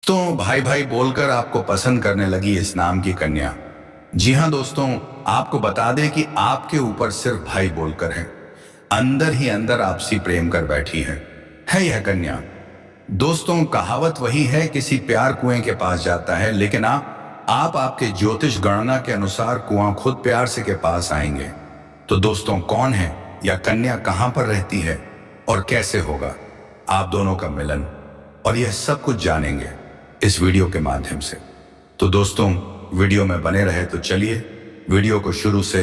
तो भाई भाई बोलकर आपको पसंद करने लगी इस नाम की कन्या। जी हाँ दोस्तों, आपको बता दें कि आपके ऊपर सिर्फ भाई बोलकर है, अंदर ही अंदर आपसी प्रेम कर बैठी है यह कन्या। दोस्तों, कहावत वही है, किसी प्यार कुएं के पास जाता है, लेकिन आप आपके ज्योतिष गणना के अनुसार कुआं खुद प्यार से के पास आएंगे। तो दोस्तों, कौन है या कन्या, कहां पर रहती है और कैसे होगा आप दोनों का मिलन, और यह सब कुछ जानेंगे इस वीडियो के माध्यम से। तो दोस्तों, वीडियो में बने रहे तो चलिए, वीडियो को शुरू से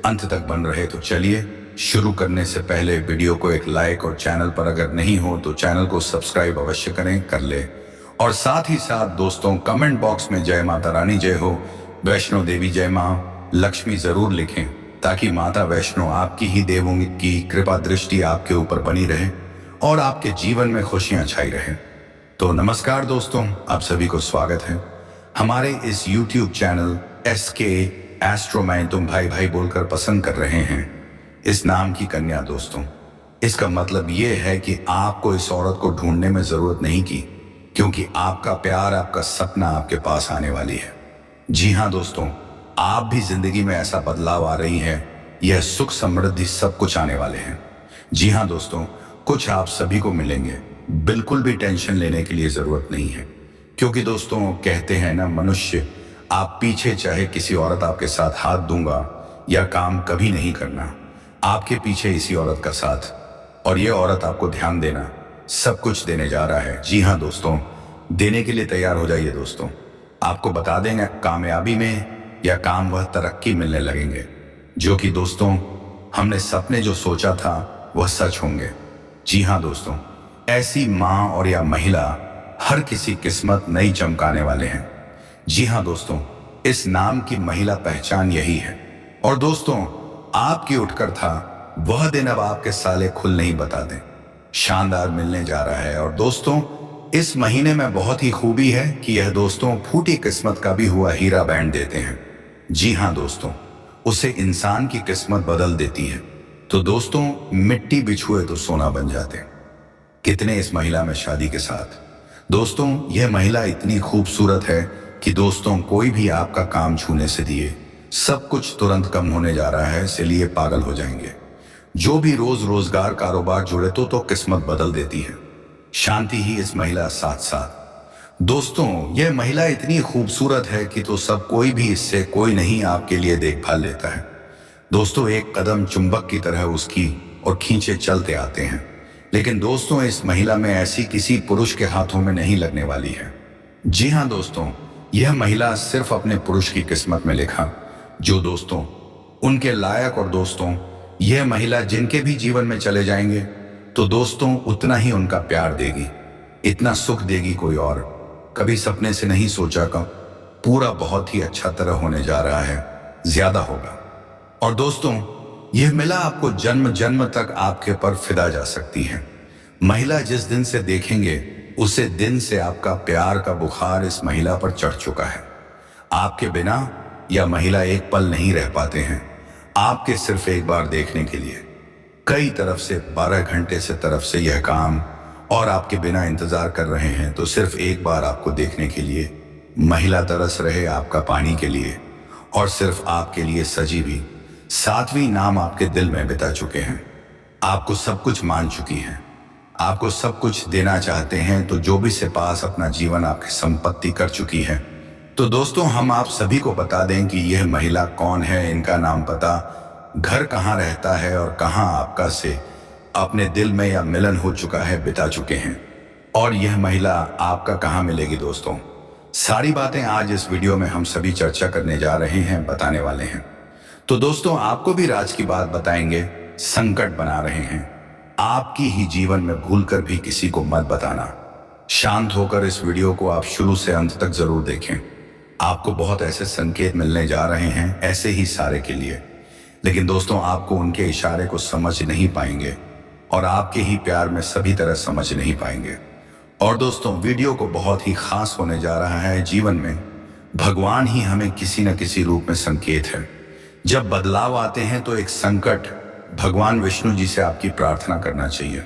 अंत तक बन रहे तो चलिए। शुरू करने से पहले वीडियो को एक लाइक और चैनल पर अगर नहीं हो तो चैनल को सब्सक्राइब अवश्य करें, कर ले। और साथ ही साथ दोस्तों, कमेंट बॉक्स में जय माता रानी जय हो, वैष्णो देवी जय मां लक्ष्मी जरूर लिखें, ताकि माता वैष्णो आपकी ही देवों की कृपा दृष्टि आपके ऊपर बनी रहे और आपके जीवन में खुशियां छाई रहे। तो नमस्कार दोस्तों, आप सभी को स्वागत है हमारे इस YouTube चैनल SK एस्ट्रो में तुम भाई भाई बोलकर पसंद कर रहे हैं इस नाम की कन्या। दोस्तों, इसका मतलब ये है कि आपको इस औरत को ढूंढने में जरूरत नहीं की, क्योंकि आपका प्यार, आपका सपना आपके पास आने वाली है। जी हाँ दोस्तों, आप भी जिंदगी में ऐसा बदलाव आ रही है, यह सुख समृद्धि सब कुछ आने वाले हैं। जी हाँ दोस्तों, कुछ आप सभी को मिलेंगे, बिल्कुल भी टेंशन लेने के लिए जरूरत नहीं है, क्योंकि दोस्तों कहते हैं ना, मनुष्य आप पीछे चाहे किसी औरत आपके साथ हाथ दूंगा या काम कभी नहीं करना, आपके पीछे इसी औरत का साथ, और ये औरत आपको ध्यान देना सब कुछ देने जा रहा है। जी हाँ दोस्तों, देने के लिए तैयार हो जाइए दोस्तों। आपको बता देंगे कामयाबी में या काम वह तरक्की मिलने लगेंगे, जो कि दोस्तों हमने सपने जो सोचा था वह सच होंगे। जी हाँ दोस्तों, ऐसी माँ और या महिला हर किसी किस्मत नई चमकाने वाले हैं। जी हाँ दोस्तों, इस नाम की महिला पहचान यही है। और दोस्तों, आपकी उठकर था वह दिन अब आपके साले खुल नहीं बता दें, शानदार मिलने जा रहा है। और दोस्तों, इस महीने में बहुत ही खूबी है कि यह दोस्तों फूटी किस्मत का भी हुआ हीरा बैंड देते हैं। जी हाँ दोस्तों, उसे इंसान की किस्मत बदल देती है। तो दोस्तों, मिट्टी बिछुए तो सोना बन जाते हैं। कितने इस महिला में शादी के साथ। दोस्तों, यह महिला इतनी खूबसूरत है कि दोस्तों कोई भी आपका काम छूने से दिए सब कुछ तुरंत कम होने जा रहा है, इसलिए पागल हो जाएंगे। जो भी रोजगार कारोबार जुड़े तो किस्मत बदल देती है। शांति ही इस महिला साथ साथ। दोस्तों, यह महिला इतनी खूबसूरत है कि तो सब कोई भी इससे कोई नहीं आपके लिए देखभाल लेता है। दोस्तों, एक कदम चुंबक की तरह उसकी और खींचे चलते आते हैं। लेकिन दोस्तों, इस महिला में ऐसी किसी पुरुष के हाथों में नहीं लगने वाली है। जी हाँ दोस्तों, यह महिला सिर्फ अपने पुरुष की किस्मत में लिखा जो दोस्तों उनके लायक। और दोस्तों, यह महिला जिनके भी जीवन में चले जाएंगे तो दोस्तों उतना ही उनका प्यार देगी, इतना सुख देगी कोई और कभी सपने से नहीं सोचा का। पूरा बहुत ही अच्छा तरह होने जा रहा है, ज्यादा होगा। और दोस्तों, यह महिला आपको जन्म जन्म तक आपके पर फिदा जा सकती है। महिला जिस दिन से देखेंगे उसे दिन से आपका प्यार का बुखार इस महिला पर चढ़ चुका है। आपके बिना यह महिला एक पल नहीं रह पाते हैं। आपके सिर्फ एक बार देखने के लिए कई तरफ से 12 घंटे से तरफ से यह काम और आपके बिना इंतजार कर रहे हैं। तो सिर्फ एक बार आपको देखने के लिए महिला तरस रहे आपका पानी के लिए, और सिर्फ आपके लिए सजी भी 7वीं नाम आपके दिल में बिता चुके हैं। आपको सब कुछ मान चुकी हैं, आपको सब कुछ देना चाहते हैं। तो जो भी से पास अपना जीवन आपकी संपत्ति कर चुकी है। तो दोस्तों, हम आप सभी को बता दें कि यह महिला कौन है, इनका नाम, पता, घर कहाँ रहता है और कहाँ आपका से अपने दिल में या मिलन हो चुका है, बिता चुके हैं। और यह महिला आपका कहाँ मिलेगी दोस्तों, सारी बातें आज इस वीडियो में हम सभी चर्चा करने जा रहे हैं, बताने वाले हैं। तो दोस्तों, आपको भी राज की बात बताएंगे, संकट बना रहे हैं आपकी ही जीवन में, भूलकर भी किसी को मत बताना। शांत होकर इस वीडियो को आप शुरू से अंत तक जरूर देखें। आपको बहुत ऐसे संकेत मिलने जा रहे हैं, ऐसे ही सारे के लिए। लेकिन दोस्तों, आपको उनके इशारे को समझ नहीं पाएंगे और आपके ही प्यार में सभी तरह समझ नहीं पाएंगे। और दोस्तों, वीडियो को बहुत ही खास होने जा रहा है। जीवन में भगवान ही हमें किसी न किसी रूप में संकेत है। जब बदलाव आते हैं तो एक संकट, भगवान विष्णु जी से आपकी प्रार्थना करना चाहिए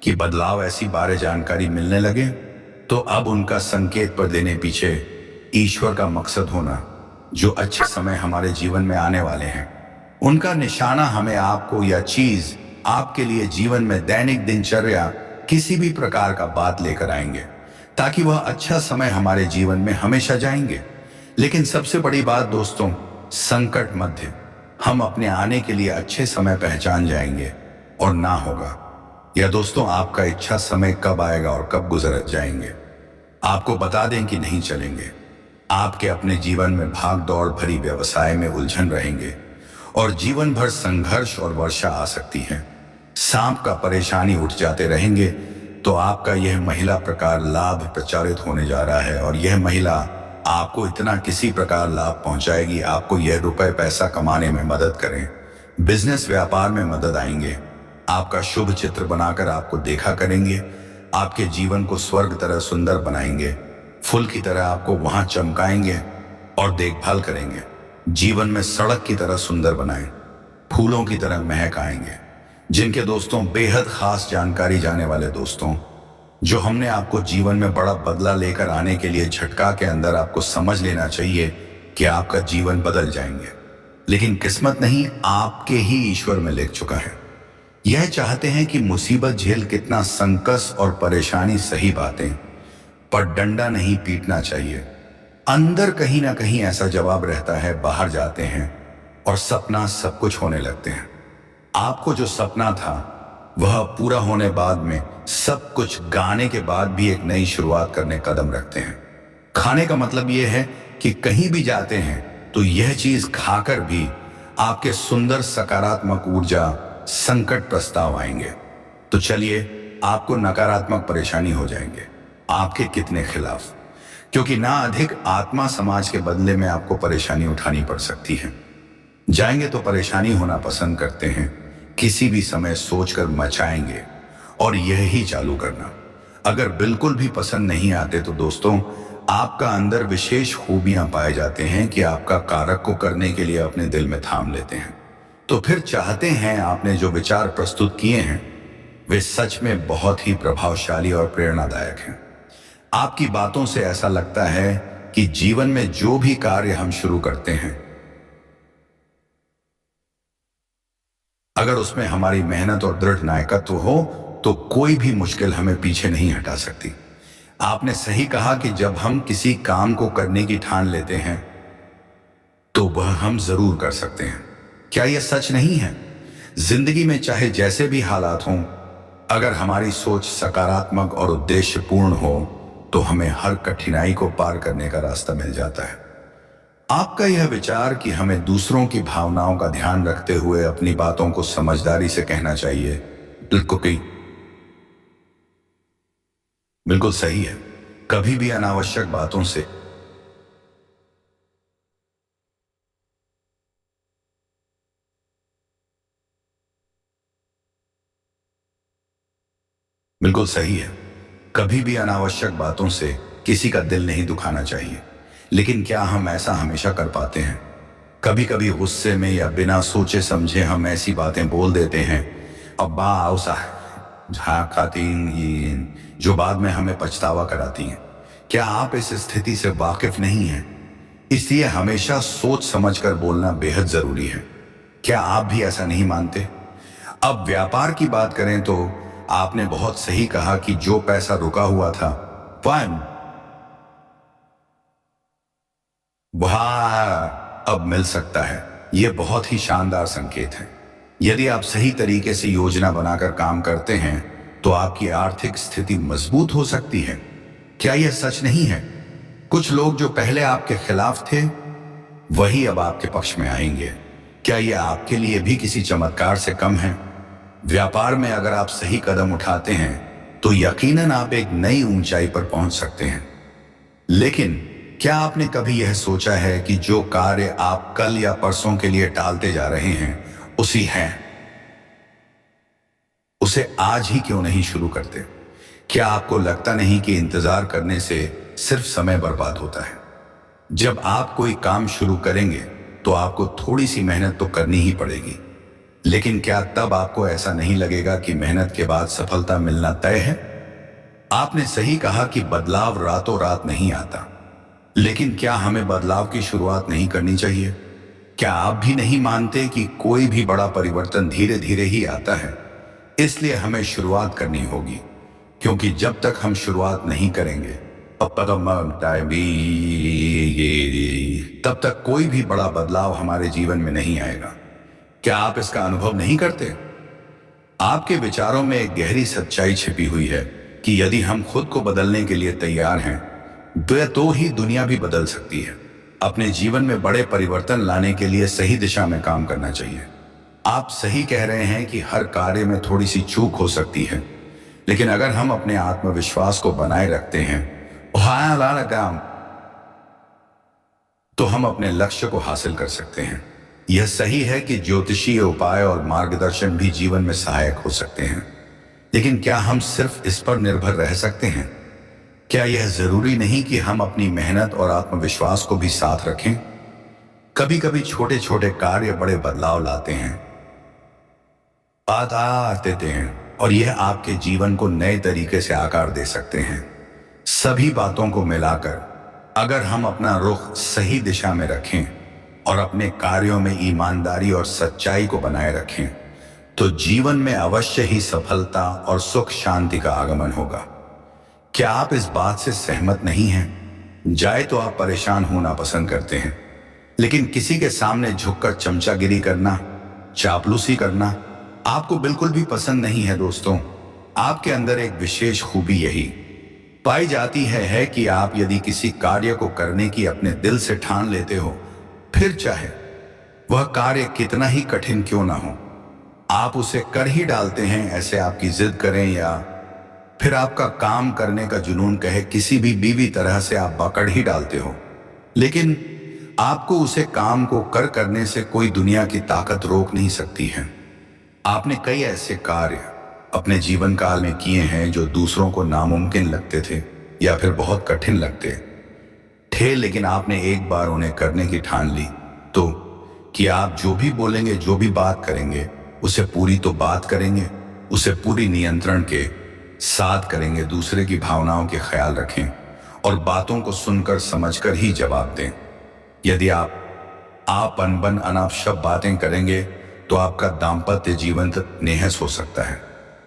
कि बदलाव ऐसी बारे जानकारी मिलने लगे तो अब उनका संकेत पर देने पीछे ईश्वर का मकसद होना, जो अच्छे समय हमारे जीवन में आने वाले हैं, उनका निशाना हमें आपको या चीज आपके लिए जीवन में दैनिक दिनचर्या किसी भी प्रकार का बात लेकर आएंगे, ताकि वह अच्छा समय हमारे जीवन में हमेशा जाएंगे। लेकिन सबसे बड़ी बात दोस्तों, संकट मध्य हम अपने आने के लिए अच्छे समय पहचान जाएंगे और ना होगा। या दोस्तों, आपका इच्छा समय कब आएगा और कब गुजर जाएंगे, आपको बता दें कि नहीं चलेंगे। आपके अपने जीवन में भाग दौड़ भरी व्यवसाय में उलझन रहेंगे और जीवन भर संघर्ष और वर्षा आ सकती है। सांप का परेशानी उठ जाते रहेंगे, तो आपका यह महिला प्रकार लाभ प्रचारित होने जा रहा है और यह महिला आपको इतना किसी प्रकार लाभ पहुंचाएगी, आपको यह रुपए पैसा कमाने में मदद करें, बिजनेस व्यापार में मदद आएंगे, आपका शुभ चित्र बनाकर आपको देखा करेंगे, आपके जीवन को स्वर्ग तरह सुंदर बनाएंगे, फूल की तरह आपको वहां चमकाएंगे और देखभाल करेंगे, जीवन में सड़क की तरह सुंदर बनाएं, फूलों की तरह महक आएंगे। जिनके दोस्तों बेहद खास जानकारी जाने वाले दोस्तों, जो हमने आपको जीवन में बड़ा बदला लेकर आने के लिए झटका के अंदर आपको समझ लेना चाहिए कि आपका जीवन बदल जाएंगे। लेकिन किस्मत नहीं, आपके ही ईश्वर में लिख चुका है। यह चाहते हैं कि मुसीबत झेल कितना संकट और परेशानी सही बातें, पर डंडा नहीं पीटना चाहिए। अंदर कहीं ना कहीं ऐसा जवाब रहता है, बाहर जाते हैं और सपना सब कुछ होने लगते हैं। आपको जो सपना था वह पूरा होने बाद में सब कुछ गाने के बाद भी एक नई शुरुआत करने कदम रखते हैं। खाने का मतलब यह है कि कहीं भी जाते हैं तो यह चीज खाकर भी आपके सुंदर सकारात्मक ऊर्जा संकट प्रस्ताव आएंगे। तो चलिए, आपको नकारात्मक परेशानी हो जाएंगे आपके कितने खिलाफ, क्योंकि ना अधिक आत्मा समाज के बदले में आपको परेशानी उठानी पड़ सकती है। जाएंगे तो परेशानी होना पसंद करते हैं, किसी भी समय सोचकर मचाएंगे और यही चालू करना। अगर बिल्कुल भी पसंद नहीं आते तो दोस्तों, आपका अंदर विशेष खूबियां पाए जाते हैं कि आपका कारक को करने के लिए अपने दिल में थाम लेते हैं। तो फिर चाहते हैं आपने जो विचार प्रस्तुत किए हैं वे सच में बहुत ही प्रभावशाली और प्रेरणादायक हैं। आपकी बातों से ऐसा लगता है कि जीवन में जो भी कार्य हम शुरू करते हैं, अगर उसमें हमारी मेहनत और दृढ़ नायकत्व हो तो कोई भी मुश्किल हमें पीछे नहीं हटा सकती। आपने सही कहा कि जब हम किसी काम को करने की ठान लेते हैं तो वह हम जरूर कर सकते हैं। क्या यह सच नहीं है? जिंदगी में चाहे जैसे भी हालात हों, अगर हमारी सोच सकारात्मक और उद्देश्यपूर्ण हो तो हमें हर कठिनाई को पार करने का रास्ता मिल जाता है। आपका यह विचार कि हमें दूसरों की भावनाओं का ध्यान रखते हुए अपनी बातों को समझदारी से कहना चाहिए, बिल्कुल सही है। कभी भी अनावश्यक बातों से बिल्कुल सही है। कभी भी अनावश्यक बातों से किसी का दिल नहीं दुखाना चाहिए। लेकिन क्या हम ऐसा हमेशा कर पाते हैं? कभी कभी गुस्से में या बिना सोचे समझे हम ऐसी बातें बोल देते हैं, अब्बा औसा खातीन, जो बाद में हमें पछतावा कराती हैं। क्या आप इस स्थिति से वाकिफ नहीं हैं? इसलिए हमेशा सोच समझकर बोलना बेहद जरूरी है। क्या आप भी ऐसा नहीं मानते? अब व्यापार की बात करें तो आपने बहुत सही कहा कि जो पैसा रुका हुआ था वह अब मिल सकता है। यह बहुत ही शानदार संकेत है। यदि आप सही तरीके से योजना बनाकर काम करते हैं तो आपकी आर्थिक स्थिति मजबूत हो सकती है। क्या यह सच नहीं है? कुछ लोग जो पहले आपके खिलाफ थे वही अब आपके पक्ष में आएंगे। क्या यह आपके लिए भी किसी चमत्कार से कम है? व्यापार में अगर आप सही कदम उठाते हैं तो यकीनन आप एक नई ऊंचाई पर पहुंच सकते हैं। लेकिन क्या आपने कभी यह सोचा है कि जो कार्य आप कल या परसों के लिए टालते जा रहे हैं उसे आज ही क्यों नहीं शुरू करते? क्या आपको लगता नहीं कि इंतजार करने से सिर्फ समय बर्बाद होता है? जब आप कोई काम शुरू करेंगे तो आपको थोड़ी सी मेहनत तो करनी ही पड़ेगी। लेकिन क्या तब आपको ऐसा नहीं लगेगा कि मेहनत के बाद सफलता मिलना तय है? आपने सही कहा कि बदलाव रातों रात नहीं आता, लेकिन क्या हमें बदलाव की शुरुआत नहीं करनी चाहिए? क्या आप भी नहीं मानते कि कोई भी बड़ा परिवर्तन धीरे धीरे ही आता है? इसलिए हमें शुरुआत करनी होगी, क्योंकि जब तक हम शुरुआत नहीं करेंगे तब तक कोई भी बड़ा बदलाव हमारे जीवन में नहीं आएगा। क्या आप इसका अनुभव नहीं करते? आपके विचारों में एक गहरी सच्चाई छिपी हुई है कि यदि हम खुद को बदलने के लिए तैयार हैं, तो ही दुनिया भी बदल सकती है। अपने जीवन में बड़े परिवर्तन लाने के लिए सही दिशा में काम करना चाहिए। आप सही कह रहे हैं कि हर कार्य में थोड़ी सी चूक हो सकती है, लेकिन अगर हम अपने आत्मविश्वास को बनाए रखते हैं काम, तो हम अपने लक्ष्य को हासिल कर सकते हैं। यह सही है कि ज्योतिषीय उपाय और मार्गदर्शन भी जीवन में सहायक हो सकते हैं, लेकिन क्या हम सिर्फ इस पर निर्भर रह सकते हैं? क्या यह जरूरी नहीं कि हम अपनी मेहनत और आत्मविश्वास को भी साथ रखें? कभी कभी छोटे छोटे कार्य बड़े बदलाव लाते हैं, देते हैं, और यह आपके जीवन को नए तरीके से आकार दे सकते हैं। सभी बातों को मिलाकर अगर हम अपना रुख सही दिशा में रखें और अपने कार्यों में ईमानदारी और सच्चाई को बनाए रखें, तो जीवन में अवश्य ही सफलता और सुख शांति का आगमन होगा। क्या आप इस बात से सहमत नहीं हैं? जाए तो आप परेशान होना पसंद करते हैं, लेकिन किसी के सामने झुककर चमचागिरी करना, चापलूसी करना आपको बिल्कुल भी पसंद नहीं है। दोस्तों, आपके अंदर एक विशेष खूबी यही पाई जाती है कि आप यदि किसी कार्य को करने की अपने दिल से ठान लेते हो, फिर चाहे वह कार्य कितना ही कठिन क्यों ना हो, आप उसे कर ही डालते हैं। ऐसे आपकी जिद करें या फिर आपका काम करने का जुनून कहे, किसी भी तरह से आप पकड़ ही डालते हो, लेकिन आपको उसे काम को करने से कोई दुनिया की ताकत रोक नहीं सकती है। आपने कई ऐसे कार्य अपने जीवन काल में किए हैं जो दूसरों को नामुमकिन लगते थे या फिर बहुत कठिन लगते थे, लेकिन आपने एक बार उन्हें करने की ठान ली तो कि आप जो भी बोलेंगे, जो भी बात करेंगे, उसे पूरी तो बात करेंगे, उसे पूरी नियंत्रण के साथ करेंगे, दूसरे की भावनाओं के ख्याल रखें और बातों को सुनकर समझकर ही जवाब दें। यदि आप अनबन अनाप शब्द बातें करेंगे तो आपका दाम्पत्य जीवन तक नेहस हो सकता है।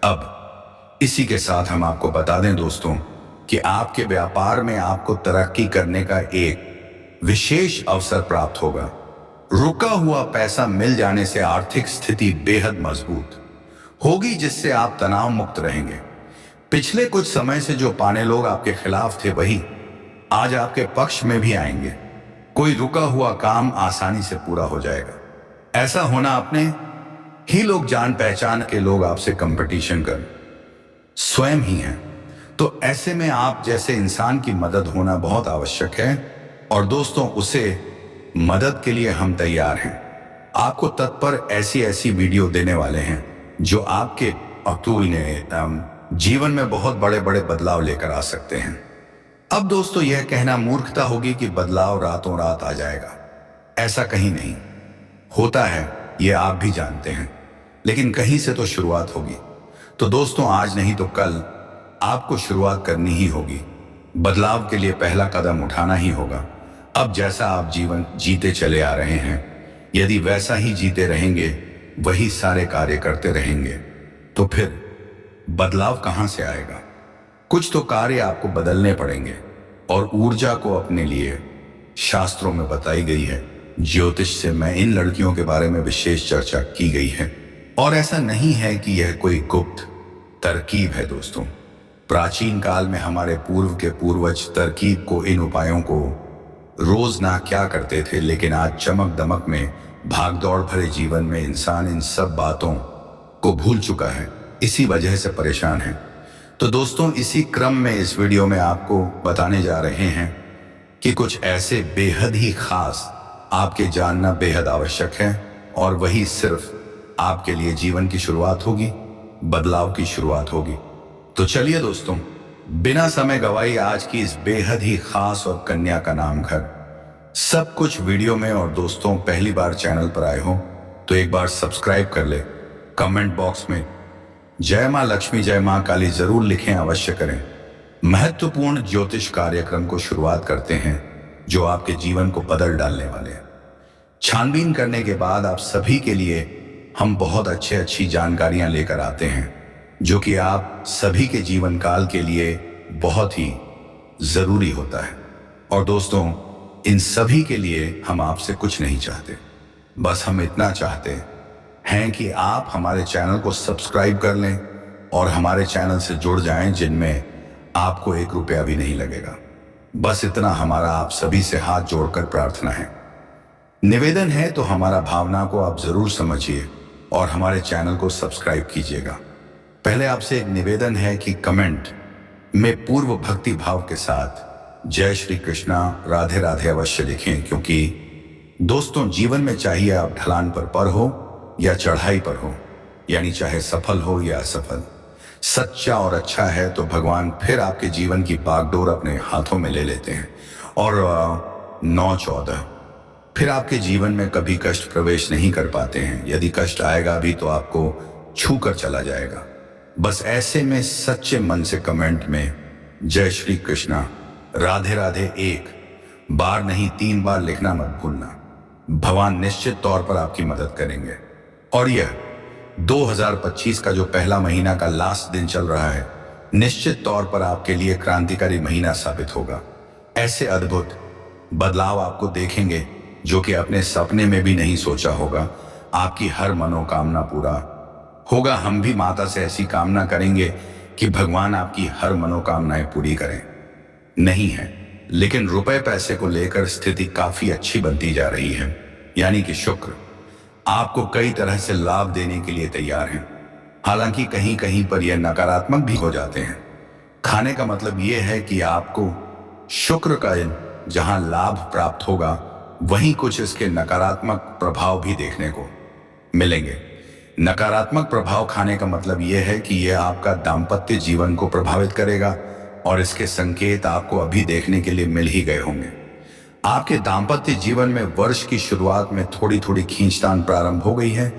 अब इसी के साथ हम आपको बता दें दोस्तों कि आपके व्यापार में आपको तरक्की करने का एक विशेष अवसर प्राप्त होगा। रुका हुआ पैसा मिल जाने से आर्थिक स्थिति बेहद मजबूत होगी, जिससे आप तनाव मुक्त रहेंगे। पिछले कुछ समय से जो पाने लोग आपके खिलाफ थे, वही आज आपके पक्ष में भी आएंगे। कोई रुका हुआ काम आसानी से पूरा हो जाएगा। ऐसा होना अपने ही लोग, जान पहचान के लोग आपसे कंपटीशन कर स्वयं ही हैं। तो ऐसे में आप जैसे इंसान की मदद होना बहुत आवश्यक है, और दोस्तों उसे मदद के लिए हम तैयार हैं। आपको तत्पर ऐसी वीडियो देने वाले हैं जो आपके जीवन में बहुत बड़े बड़े बदलाव लेकर आ सकते हैं। अब दोस्तों, यह कहना मूर्खता होगी कि बदलाव रातों रात आ जाएगा। ऐसा कहीं नहीं होता है, यह आप भी जानते हैं, लेकिन कहीं से तो शुरुआत होगी। तो दोस्तों, आज नहीं तो कल आपको शुरुआत करनी ही होगी। बदलाव के लिए पहला कदम उठाना ही होगा। अब जैसा आप जीवन जीते चले आ रहे हैं, यदि वैसा ही जीते रहेंगे, वही सारे कार्य करते रहेंगे, तो फिर बदलाव कहां से आएगा? कुछ तो कार्य आपको बदलने पड़ेंगे, और ऊर्जा को अपने लिए शास्त्रों में बताई गई है। ज्योतिष से मैं इन लड़कियों के बारे में विशेष चर्चा की गई है, और ऐसा नहीं है कि यह कोई गुप्त तरकीब है। दोस्तों, प्राचीन काल में हमारे पूर्व के पूर्वज तरकीब को, इन उपायों को रोज ना क्या करते थे, लेकिन आज चमक दमक में, भागदौड़ भरे जीवन में इंसान इन सब बातों को भूल चुका है, इसी वजह से परेशान है। तो दोस्तों, इसी क्रम में इस वीडियो में आपको बताने जा रहे हैं कि कुछ ऐसे बेहद ही खास आपके जानना बेहद आवश्यक है, और वही सिर्फ आपके लिए जीवन की शुरुआत होगी, बदलाव की शुरुआत होगी। तो चलिए दोस्तों, बिना समय गवाई आज की इस बेहद ही खास और कन्या का नाम घर, सब कुछ वीडियो में। और दोस्तों, पहली बार चैनल पर आए हो तो एक बार सब्सक्राइब कर ले। कमेंट बॉक्स में जय मां लक्ष्मी, जय मां काली जरूर लिखें, अवश्य करें। महत्वपूर्ण ज्योतिष कार्यक्रम को शुरुआत करते हैं जो आपके जीवन को बदल डालने वाले हैं। छानबीन करने के बाद आप सभी के लिए हम बहुत अच्छी जानकारियां लेकर आते हैं जो कि आप सभी के जीवन काल के लिए बहुत ही जरूरी होता है। और दोस्तों, इन सभी के लिए हम आपसे कुछ नहीं चाहते, बस हम इतना चाहते हैं कि आप हमारे चैनल को सब्सक्राइब कर लें और हमारे चैनल से जुड़ जाएं, जिनमें आपको 1 रुपया भी नहीं लगेगा। बस इतना हमारा आप सभी से हाथ जोड़कर प्रार्थना है, निवेदन है। तो हमारा भावना को आप जरूर समझिए और हमारे चैनल को सब्सक्राइब कीजिएगा। पहले आपसे एक निवेदन है कि कमेंट में पूर्व भक्ति भाव के साथ जय श्री कृष्णा, राधे राधे अवश्य लिखें, क्योंकि दोस्तों, जीवन में चाहिए आप ढलान पर हो या चढ़ाई पर हो, यानी चाहे सफल हो या असफल, सच्चा और अच्छा है तो भगवान फिर आपके जीवन की बागडोर अपने हाथों में ले लेते हैं। और 9-14 फिर आपके जीवन में कभी कष्ट प्रवेश नहीं कर पाते हैं। यदि कष्ट आएगा भी तो आपको छू कर चला जाएगा। बस ऐसे में सच्चे मन से कमेंट में जय श्री कृष्णा, राधे राधे 1 बार नहीं 3 बार लिखना मत भूलना। भगवान निश्चित तौर पर आपकी मदद करेंगे। और यह 2025 का जो पहला महीना का लास्ट दिन चल रहा है, निश्चित तौर पर आपके लिए क्रांतिकारी महीना साबित होगा। ऐसे अद्भुत बदलाव आपको देखेंगे जो कि अपने सपने में भी नहीं सोचा होगा। आपकी हर मनोकामना पूरा होगा। हम भी माता से ऐसी कामना करेंगे कि भगवान आपकी हर मनोकामनाएं पूरी करें। नहीं है, लेकिन रुपए पैसे को लेकर स्थिति काफी अच्छी बनती जा रही है, यानी कि शुक्र आपको कई तरह से लाभ देने के लिए तैयार हैं। हालांकि कहीं कहीं पर यह नकारात्मक भी हो जाते हैं। खाने का मतलब यह है कि आपको शुक्र का जहां लाभ प्राप्त होगा, वहीं कुछ इसके नकारात्मक प्रभाव भी देखने को मिलेंगे। नकारात्मक प्रभाव खाने का मतलब यह है कि यह आपका दाम्पत्य जीवन को प्रभावित करेगा और इसके संकेत आपको अभी देखने के लिए मिल ही गए होंगे। आपके दाम्पत्य जीवन में वर्ष की शुरुआत में थोड़ी थोड़ी खींचतान प्रारंभ हो गई है,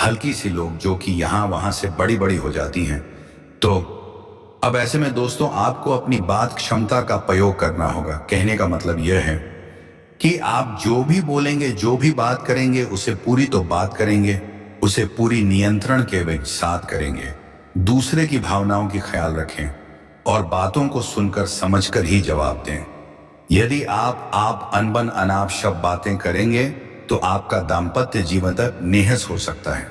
हल्की सी लोग जो कि यहां वहां से बड़ी बड़ी हो जाती हैं। तो अब ऐसे में दोस्तों, आपको अपनी बात क्षमता का प्रयोग करना होगा। कहने का मतलब यह है कि आप जो भी बोलेंगे, जो भी बात करेंगे, उसे पूरी तो बात करेंगे, उसे पूरी नियंत्रण के साथ करेंगे। दूसरे की भावनाओं की ख्याल रखें और बातों को सुनकर समझकर ही जवाब दें। यदि आप अनबन अनाप शब्द बातें करेंगे तो आपका दाम्पत्य जीवन तक नेहस हो सकता है।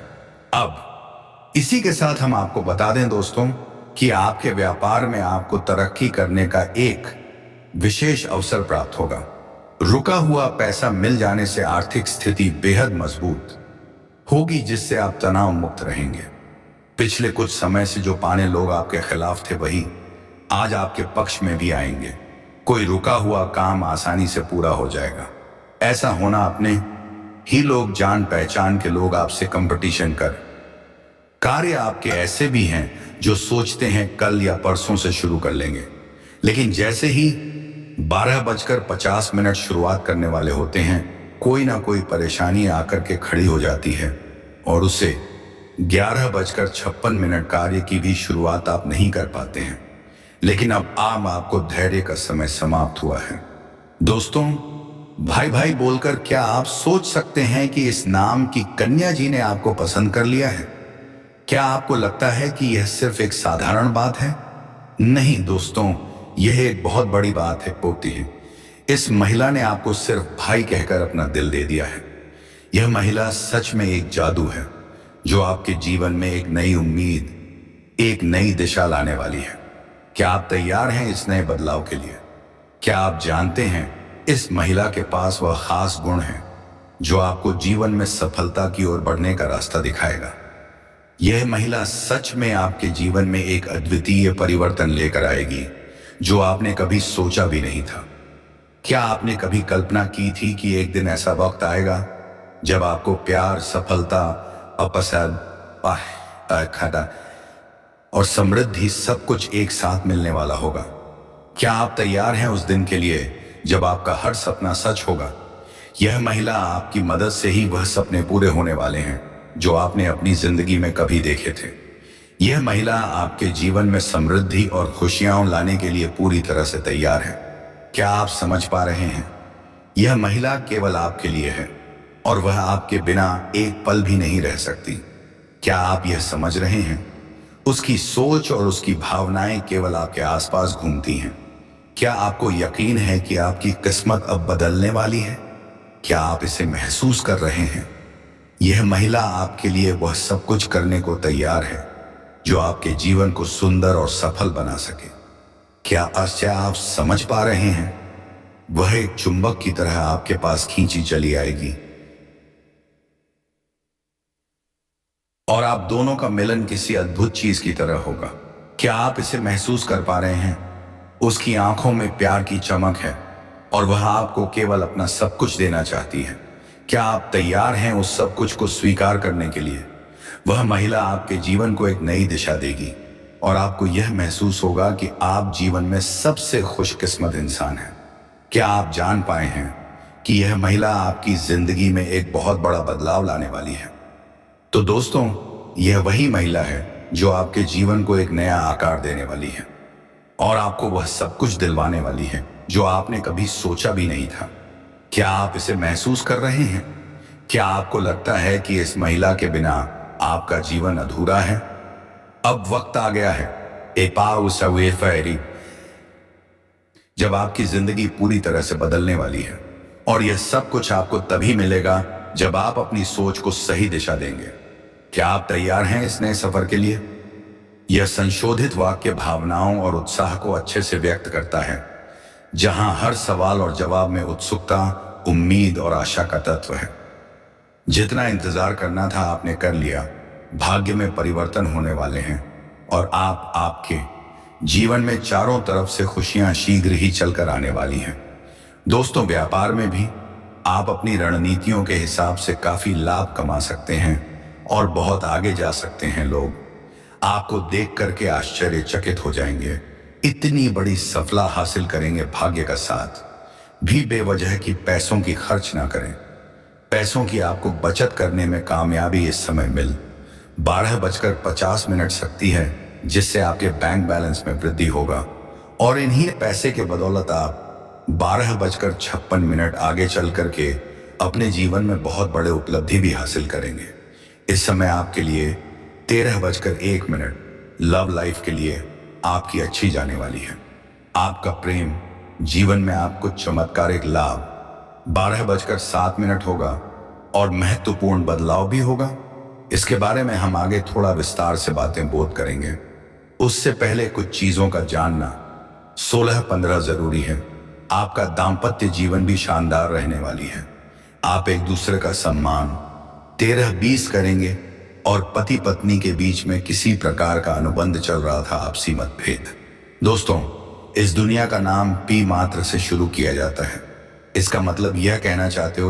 अब इसी के साथ हम आपको बता दें दोस्तों कि आपके व्यापार में आपको तरक्की करने का एक विशेष अवसर प्राप्त होगा। रुका हुआ पैसा मिल जाने से आर्थिक स्थिति बेहद मजबूत होगी, जिससे आप तनाव मुक्त रहेंगे। पिछले कुछ समय से जो पाने लोग आपके खिलाफ थे, वही आज आपके पक्ष में भी आएंगे। कोई रुका हुआ काम आसानी से पूरा हो जाएगा। ऐसा होना अपने ही लोग, जान पहचान के लोग आपसे कंपटीशन कर कार्य आपके ऐसे भी हैं जो सोचते हैं कल या परसों से शुरू कर लेंगे, लेकिन जैसे ही 12:50 शुरुआत करने वाले होते हैं, कोई ना कोई परेशानी आकर के खड़ी हो जाती है और उसे 11:56 कार्य की भी शुरुआत आप नहीं कर पाते हैं। लेकिन अब आपको धैर्य का समय समाप्त हुआ है। दोस्तों, भाई भाई बोलकर क्या आप सोच सकते हैं कि इस नाम की कन्या जी ने आपको पसंद कर लिया है? क्या आपको लगता है कि यह सिर्फ एक साधारण बात है? नहीं दोस्तों, यह एक बहुत बड़ी बात होती है। इस महिला ने आपको सिर्फ भाई कहकर अपना दिल दे दिया है। यह महिला सच में एक जादू है जो आपके जीवन में एक नई उम्मीद, एक नई दिशा लाने वाली है। क्या आप तैयार हैं इस नए बदलाव के लिए? क्या आप जानते हैं इस महिला के पास वह खास गुण है जो आपको जीवन में सफलता की ओर बढ़ने का रास्ता दिखाएगा? यह महिला सच में आपके जीवन में एक अद्वितीय परिवर्तन लेकर आएगी जो आपने कभी सोचा भी नहीं था। क्या आपने कभी कल्पना की थी कि एक दिन ऐसा वक्त आएगा जब आपको प्यार, सफलता, खड़ा और समृद्धि सब कुछ एक साथ मिलने वाला होगा? क्या आप तैयार हैं उस दिन के लिए जब आपका हर सपना सच होगा? यह महिला आपकी मदद से ही वह सपने पूरे होने वाले हैं जो आपने अपनी जिंदगी में कभी देखे थे। यह महिला आपके जीवन में समृद्धि और खुशियां लाने के लिए पूरी तरह से तैयार है। क्या आप समझ पा रहे हैं? यह महिला केवल आपके लिए है और वह आपके बिना एक पल भी नहीं रह सकती। क्या आप यह समझ रहे हैं? उसकी सोच और उसकी भावनाएं केवल आपके आसपास घूमती हैं। क्या आपको यकीन है कि आपकी किस्मत अब बदलने वाली है? क्या आप इसे महसूस कर रहे हैं? यह महिला आपके लिए वह सब कुछ करने को तैयार है जो आपके जीवन को सुंदर और सफल बना सके। क्या आप समझ पा रहे हैं? वह एक चुंबक की तरह आपके पास खींची चली आएगी और आप दोनों का मिलन किसी अद्भुत चीज की तरह होगा। क्या आप इसे महसूस कर पा रहे हैं? उसकी आंखों में प्यार की चमक है और वह आपको केवल अपना सब कुछ देना चाहती है। क्या आप तैयार हैं उस सब कुछ को स्वीकार करने के लिए? वह महिला आपके जीवन को एक नई दिशा देगी और आपको यह महसूस होगा कि आप जीवन में सबसे खुशकिस्मत इंसान हैं। क्या आप जान पाए हैं कि यह महिला आपकी जिंदगी में एक बहुत बड़ा बदलाव लाने वाली है? तो दोस्तों, यह वही महिला है जो आपके जीवन को एक नया आकार देने वाली है और आपको वह सब कुछ दिलवाने वाली है जो आपने कभी सोचा भी नहीं था। क्या आप इसे महसूस कर रहे हैं? क्या आपको लगता है कि इस महिला के बिना आपका जीवन अधूरा है? अब वक्त आ गया है जब आपकी जिंदगी पूरी तरह से बदलने वाली है और यह सब कुछ आपको तभी मिलेगा जब आप अपनी सोच को सही दिशा देंगे। क्या आप तैयार हैं इस नए सफर के लिए? यह संशोधित वाक्य भावनाओं और उत्साह को अच्छे से व्यक्त करता है, जहां हर सवाल और जवाब में उत्सुकता, उम्मीद और आशा का तत्व है। जितना इंतजार करना था आपने कर लिया। भाग्य में परिवर्तन होने वाले हैं और आपके जीवन में चारों तरफ से खुशियां शीघ्र ही चलकर आने वाली हैं। दोस्तों, व्यापार में भी आप अपनी रणनीतियों के हिसाब से काफी लाभ कमा सकते हैं और बहुत आगे जा सकते हैं। लोग आपको देख करके आश्चर्यचकित हो जाएंगे। इतनी बड़ी सफलता हासिल करेंगे भाग्य का साथ भी बेवजह की पैसों की खर्च ना करें। पैसों की आपको बचत करने में कामयाबी इस समय मिल 12:50 सकती है, जिससे आपके बैंक बैलेंस में वृद्धि होगा और इन्हीं पैसे के बदौलत आप 12:56 आगे चल करके अपने जीवन में बहुत बड़े उपलब्धि भी हासिल करेंगे। इस समय आपके लिए 13:01 लव लाइफ के लिए आपकी अच्छी जाने वाली है। आपका प्रेम जीवन में आपको चमत्कारिक लाभ 12:07 होगा और महत्वपूर्ण बदलाव भी होगा। इसके बारे में हम आगे थोड़ा विस्तार से बातें बोध करेंगे। उससे पहले कुछ चीजों का जानना 16-15 जरूरी है। आपका दाम्पत्य जीवन भी शानदार रहने वाली है। आप एक दूसरे का सम्मान 13-20 करेंगे और पति पत्नी के बीच में किसी प्रकार का अनुबंध चल रहा था, आपसी मतभेद। दोस्तों, इस दुनिया का नाम पी मात्र से शुरू किया जाता है। इसका मतलब यह कहना चाहते हो